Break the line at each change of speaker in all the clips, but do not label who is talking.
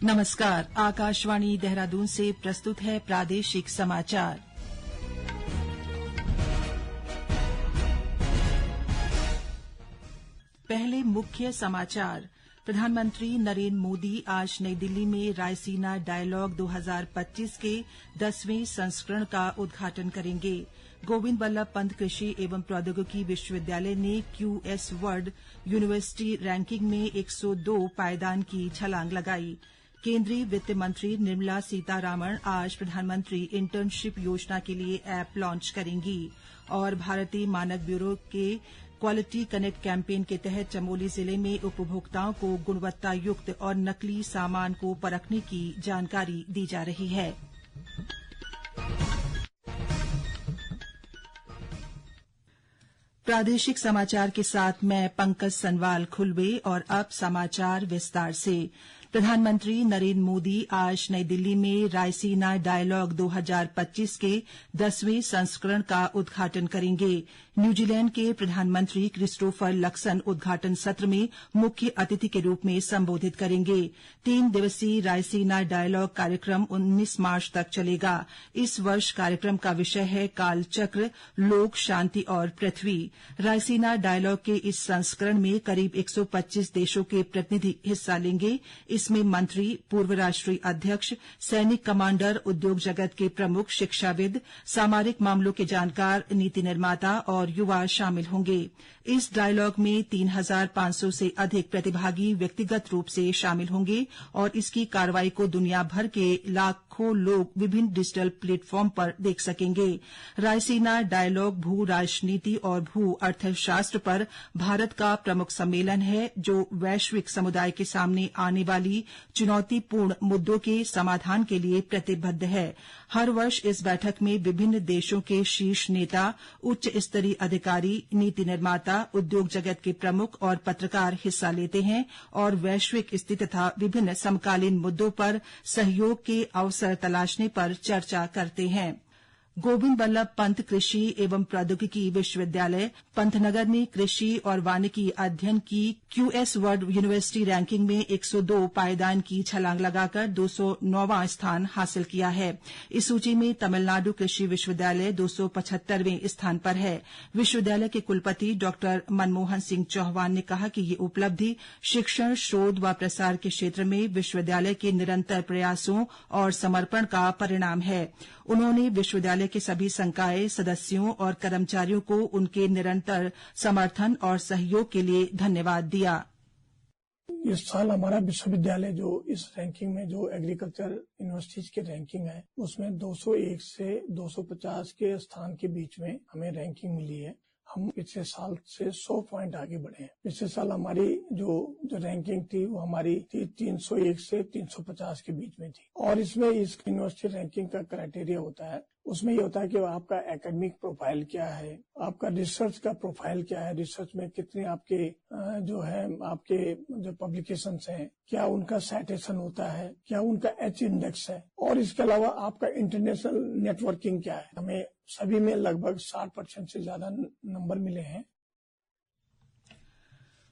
नमस्कार, आकाशवाणी देहरादून से प्रस्तुत है प्रादेशिक समाचार। पहले मुख्य समाचार। प्रधानमंत्री नरेंद्र मोदी आज नई दिल्ली में रायसीना डायलॉग 2025 के 10वें संस्करण का उद्घाटन करेंगे। गोविंद बल्लभ पंत कृषि एवं प्रौद्योगिकी विश्वविद्यालय ने QS वर्ल्ड यूनिवर्सिटी रैंकिंग में 102 पायदान की छलांग लगाई। केंद्रीय वित्त मंत्री निर्मला सीतारामन आज प्रधानमंत्री इंटर्नशिप योजना के लिए ऐप लॉन्च करेंगी। और भारतीय मानक ब्यूरो के क्वालिटी कनेक्ट कैंपेन के तहत चमोली जिले में उपभोक्ताओं को गुणवत्ता युक्त और नकली सामान को परखने की जानकारी दी जा रही है। प्रादेशिक समाचार के साथ मैं पंकज सनवाल खुलबे। और अब समाचार विस्तार से। प्रधानमंत्री नरेंद्र मोदी आज नई दिल्ली में रायसीना डायलॉग 2025 के 10वें संस्करण का उद्घाटन करेंगे। न्यूजीलैंड के प्रधानमंत्री क्रिस्टोफर लक्सन उद्घाटन सत्र में मुख्य अतिथि के रूप में संबोधित करेंगे। 3 दिवसीय रायसीना डायलॉग कार्यक्रम 19 मार्च तक चलेगा। इस वर्ष कार्यक्रम का विषय है कालचक्र, लोक, शांति और पृथ्वी। रायसीना डायलॉग के इस संस्करण में करीब 125 देशों के प्रतिनिधि हिस्सा लेंगे। इसमें मंत्री, पूर्व राष्ट्रीय अध्यक्ष, सैनिक कमांडर, उद्योग जगत के प्रमुख, शिक्षाविद, सामरिक मामलों के जानकार, नीति निर्माता और युवा शामिल होंगे। इस डायलॉग में 3,500 से अधिक प्रतिभागी व्यक्तिगत रूप से शामिल होंगे और इसकी कार्रवाई को दुनिया भर के लाखों लोग विभिन्न डिजिटल प्लेटफॉर्म पर देख सकेंगे। रायसीना डायलॉग भू राजनीति और भू अर्थशास्त्र पर भारत का प्रमुख सम्मेलन है, जो वैश्विक समुदाय के सामने आने वाली चुनौतीपूर्ण मुद्दों के समाधान के लिए प्रतिबद्ध है। हर वर्ष इस बैठक में विभिन्न देशों के शीर्ष नेता, उच्च स्तरीय अधिकारी, नीति निर्माता, उद्योग जगत के प्रमुख और पत्रकार हिस्सा लेते हैं और वैश्विक स्थिति तथा विभिन्न समकालीन मुद्दों पर सहयोग के अवसर तलाशने पर चर्चा करते हैं। गोविंद बल्लभ पंत कृषि एवं प्रौद्योगिकी विश्वविद्यालय पंतनगर ने कृषि और वानिकी अध्ययन की QS वर्ल्ड यूनिवर्सिटी रैंकिंग में 102 पायदान की छलांग लगाकर 209वां स्थान हासिल किया है। इस सूची में तमिलनाडु कृषि विश्वविद्यालय 275वें स्थान पर है। विश्वविद्यालय के कुलपति डॉ मनमोहन सिंह चौहान ने कहा कि ये उपलब्धि शिक्षण, शोध व प्रसार के क्षेत्र में विश्वविद्यालय के निरंतर प्रयासों और समर्पण का परिणाम है। उन्होंने विश्वविद्यालय के सभी संकाय सदस्यों और कर्मचारियों को उनके निरंतर समर्थन और सहयोग के लिए धन्यवाद दिया।
इस साल हमारा विश्वविद्यालय जो इस रैंकिंग में जो एग्रीकल्चर यूनिवर्सिटीज की रैंकिंग है, उसमें 201 से 250 के स्थान के बीच में हमें रैंकिंग मिली है। हम पिछले साल से 100 पॉइंट आगे बढ़े हैं। पिछले साल हमारी जो रैंकिंग थी वो हमारी थी 301 से 350 के बीच में थी। और इसमें इस यूनिवर्सिटी रैंकिंग का क्राइटेरिया होता है, उसमें ये होता है कि आपका एकेडमिक प्रोफाइल क्या है, आपका रिसर्च का प्रोफाइल क्या है, रिसर्च में कितने आपके आपके जो पब्लिकेशंस हैं, क्या उनका साइटेशन होता है, क्या उनका H इंडेक्स है, और इसके अलावा आपका इंटरनेशनल नेटवर्किंग क्या है। हमें सभी में लगभग 60% से ज्यादा नंबर मिले हैं।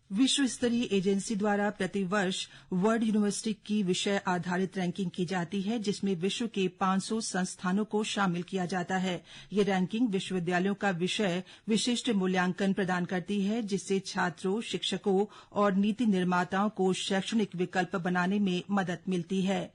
विश्व स्तरीय एजेंसी द्वारा प्रतिवर्ष वर्ल्ड यूनिवर्सिटी की विषय आधारित रैंकिंग की जाती है, जिसमें विश्व के 500 संस्थानों को शामिल किया जाता है। ये रैंकिंग विश्वविद्यालयों का विषय विशिष्ट मूल्यांकन प्रदान करती है, जिससे छात्रों, शिक्षकों और नीति निर्माताओं को शैक्षणिक विकल्प बनाने में मदद मिलती है।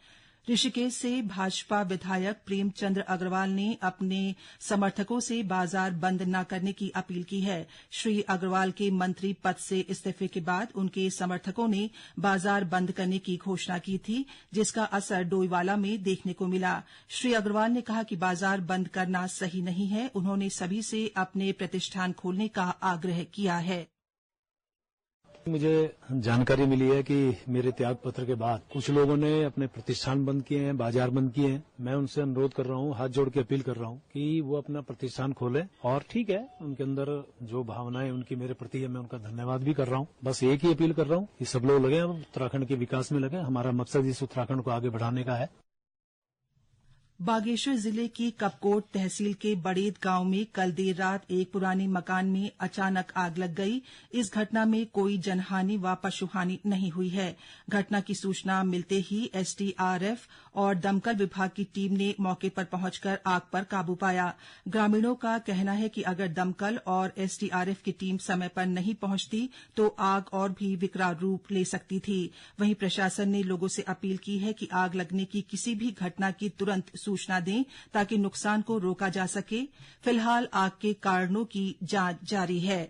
ऋषिकेश से भाजपा विधायक प्रेमचंद्र अग्रवाल ने अपने समर्थकों से बाजार बंद न करने की अपील की है। श्री अग्रवाल के मंत्री पद से इस्तीफे के बाद उनके समर्थकों ने बाजार बंद करने की घोषणा की थी, जिसका असर डोईवाला में देखने को मिला। श्री अग्रवाल ने कहा कि बाजार बंद करना सही नहीं है। उन्होंने सभी से अपने प्रतिष्ठान खोलने का आग्रह किया है।
मुझे जानकारी मिली है कि मेरे त्याग पत्र के बाद कुछ लोगों ने अपने प्रतिष्ठान बंद किए हैं, बाजार बंद किए हैं। मैं उनसे अनुरोध कर रहा हूं, हाथ जोड़ के अपील कर रहा हूं कि वो अपना प्रतिष्ठान खोलें। और ठीक है, उनके अंदर जो भावनाएं उनकी मेरे प्रति है, मैं उनका धन्यवाद भी कर रहा हूं। बस एक ही अपील कर रहा हूं कि सब लोग लगे, उत्तराखंड के विकास में लगे। हमारा मकसद इस उत्तराखंड को आगे बढ़ाने का है।
बागेश्वर जिले की कपकोट तहसील के बड़ेद गांव में कल देर रात एक पुराने मकान में अचानक आग लग गई। इस घटना में कोई जनहानि व पशुहानि नहीं हुई है। घटना की सूचना मिलते ही एसडीआरएफ और दमकल विभाग की टीम ने मौके पर पहुंचकर आग पर काबू पाया। ग्रामीणों का कहना है कि अगर दमकल और एसडीआरएफ की टीम समय पर नहीं पहुंचती तो आग और भी विकराल रूप ले सकती थी। वहीं प्रशासन ने लोगों से अपील की है कि आग लगने की किसी भी घटना की तुरंत सूचना दें ताकि नुकसान को रोका जा सके। फिलहाल आग के कारणों की जांच जारी है।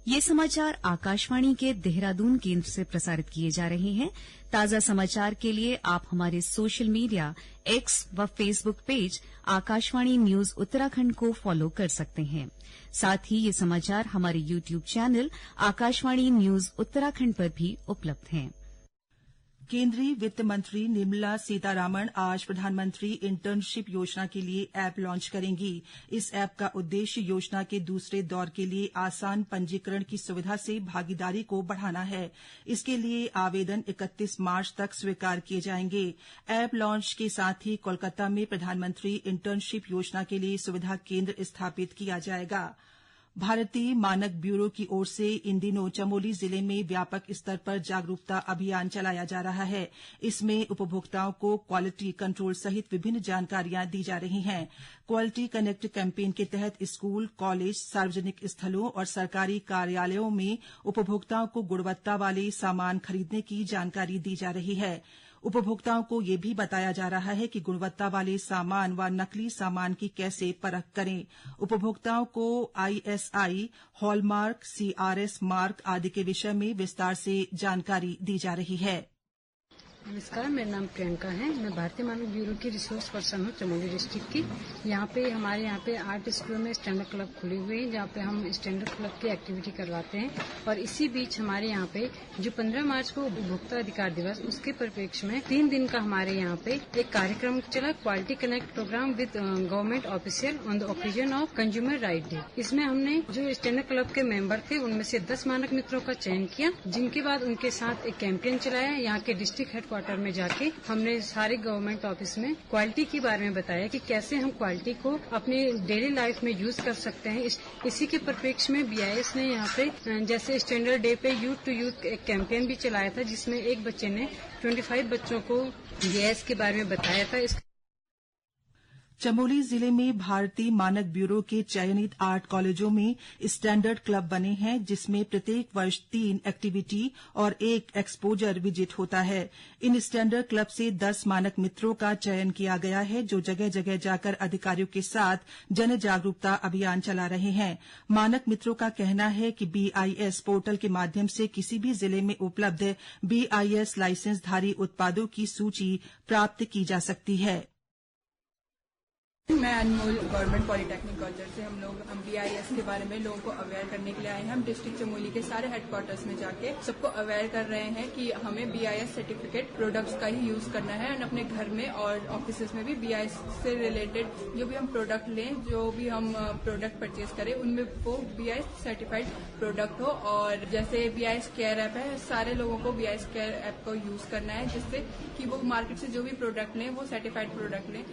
ये समाचार आकाशवाणी के देहरादून केंद्र से प्रसारित किए जा रहे हैं। ताजा समाचार के लिए आप हमारे सोशल मीडिया एक्स व Facebook page Akashvani news Uttarakhand को फॉलो कर सकते हैं। साथ ही ये समाचार हमारे YouTube channel Akashvani news Uttarakhand पर भी उपलब्ध हैं।
केंद्रीय वित्त मंत्री निर्मला सीतारामन आज प्रधानमंत्री इंटर्नशिप योजना के लिए ऐप लॉन्च करेंगी। इस ऐप का उद्देश्य योजना के दूसरे दौर के लिए आसान पंजीकरण की सुविधा से भागीदारी को बढ़ाना है। इसके लिए आवेदन 31 मार्च तक स्वीकार किए जाएंगे। ऐप लॉन्च के साथ ही कोलकाता में प्रधानमंत्री इंटर्नशिप योजना के लिए सुविधा केंद्र स्थापित किया जाएगा। भारतीय मानक ब्यूरो की ओर से इन दिनों चमोली जिले में व्यापक स्तर पर जागरूकता अभियान चलाया जा रहा है। इसमें उपभोक्ताओं को क्वालिटी कंट्रोल सहित विभिन्न जानकारियां दी जा रही हैं। क्वालिटी कनेक्ट कैंपेन के तहत स्कूल, कॉलेज, सार्वजनिक स्थलों और सरकारी कार्यालयों में उपभोक्ताओं को गुणवत्ता वाले सामान खरीदने की जानकारी दी जा रही है। उपभोक्ताओं को ये भी बताया जा रहा है कि गुणवत्ता वाले सामान व नकली सामान की कैसे परख करें। उपभोक्ताओं को आईएसआई, हॉलमार्क, सीआरएस मार्क आदि के विषय में विस्तार से जानकारी दी जा रही है।
नमस्कार, मेरा नाम प्रियंका है। मैं भारतीय मानक ब्यूरो की रिसोर्स पर्सन हूँ चमोली डिस्ट्रिक्ट की। हमारे यहाँ पे 8 स्कूलों में स्टैंडर्ड क्लब खुले हुए हैं जहाँ पे हम स्टैंडर्ड क्लब की एक्टिविटी करवाते हैं। और इसी बीच हमारे यहाँ पे जो 15 मार्च को उपभोक्ता अधिकार दिवस, उसके परिप्रेक्ष्य में 3 दिन का हमारे यहाँ पे एक कार्यक्रम चला, quality connect programme with government official on the occasion of consumer right day. इसमें हमने जो स्टैंडर्ड क्लब के मेंबर थे उनमें से 10 मानक मित्रों का चयन किया, जिनके बाद उनके साथ एक कैंपेन चलाया। यहाँ के डिस्ट्रिक्ट हेडक्वार्टर में जाके हमने सारे गवर्नमेंट ऑफिस में क्वालिटी के बारे में बताया कि कैसे हम क्वालिटी को अपनी डेली लाइफ में यूज कर सकते हैं। इसी के परिप्रेक्ष्य में बीआईएस ने यहाँ पे जैसे स्टैंडर्ड डे पे यूथ टू यूथ एक कैंपेन भी चलाया था, जिसमें एक बच्चे ने 25 बच्चों को बीआईएस के बारे में बताया था।
चमोली जिले में भारतीय मानक ब्यूरो के चयनित 8 कॉलेजों में स्टैंडर्ड क्लब बने हैं, जिसमें प्रत्येक वर्ष 3 एक्टिविटी और 1 एक्सपोजर विजिट होता है। इन स्टैंडर्ड क्लब से 10 मानक मित्रों का चयन किया गया है, जो जगह जगह जाकर अधिकारियों के साथ जन जागरूकता अभियान चला रहे हैं। मानक मित्रों का कहना है कि बीआईएस पोर्टल के माध्यम से किसी भी जिले में उपलब्ध बीआईएस लाइसेंसधारी उत्पादों की सूची प्राप्त की जा सकती है।
मैं अनमोल गवर्नमेंट पॉलिटेक्निक कॉलेज से हम बीआईएस के बारे में लोगों को अवेयर करने के लिए आए हैं। हम डिस्ट्रिक्ट चमोली के सारे हेडक्वार्टर्स में जाके सबको अवेयर कर रहे हैं कि हमें बीआईएस सर्टिफिकेट प्रोडक्ट्स का ही यूज करना है। और अपने घर में और ऑफिस में भी बीआईएस से रिलेटेड जो भी हम प्रोडक्ट लें, जो भी हम प्रोडक्ट परचेज करें, उनमें वो बीआईएस सर्टिफाइड प्रोडक्ट हो। और जैसे बीआईएस केयर ऐप है, सारे लोगों को बीआईएस केयर ऐप को यूज करना है, जिससे कि वो मार्केट से जो भी प्रोडक्ट लें वो सर्टिफाइड प्रोडक्ट लें।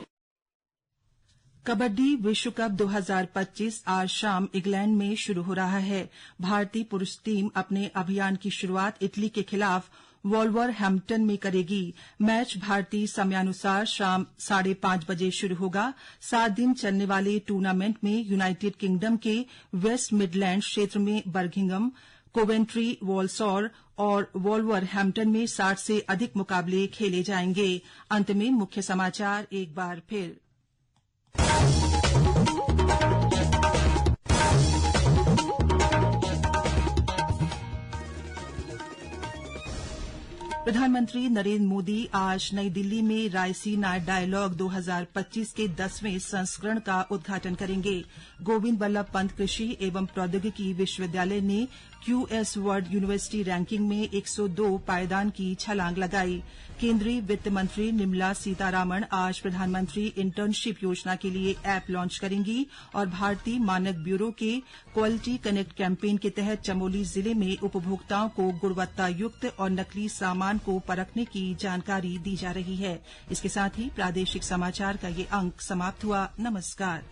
कबड्डी विश्व कप 2025 आज शाम इंग्लैंड में शुरू हो रहा है। भारतीय पुरुष टीम अपने अभियान की शुरुआत इटली के खिलाफ वॉल्वरहैम्पटन में करेगी। मैच भारतीय समयानुसार शाम 5:30 बजे शुरू होगा। 7 दिन चलने वाले टूर्नामेंट में यूनाइटेड किंगडम के वेस्ट मिडलैंड क्षेत्र में बर्मिंघम, कोवेंट्री, वॉलसॉर और वॉल्वरहैम्पटन में 60 से अधिक मुकाबले खेले जाएंगे। अंत में मुख्य समाचार एक बार फिर। प्रधानमंत्री नरेंद्र मोदी आज नई दिल्ली में रायसीना डायलॉग 2025 के 10वें संस्करण का उद्घाटन करेंगे। गोविंद बल्लभ पंत कृषि एवं प्रौद्योगिकी विश्वविद्यालय ने QS वर्ल्ड यूनिवर्सिटी रैंकिंग में 102 पायदान की छलांग लगाई। केंद्रीय वित्त मंत्री निर्मला सीतारामन आज प्रधानमंत्री इंटर्नशिप योजना के लिए ऐप लॉन्च करेंगी और भारतीय मानक ब्यूरो के क्वालिटी कनेक्ट कैंपेन के तहत चमोली जिले में उपभोक्ताओं को गुणवत्ता युक्त और नकली सामान को परखने की जानकारी दी जा रही है। इसके साथ ही प्रादेशिक समाचार का ये अंक समाप्त हुआ। नमस्कार।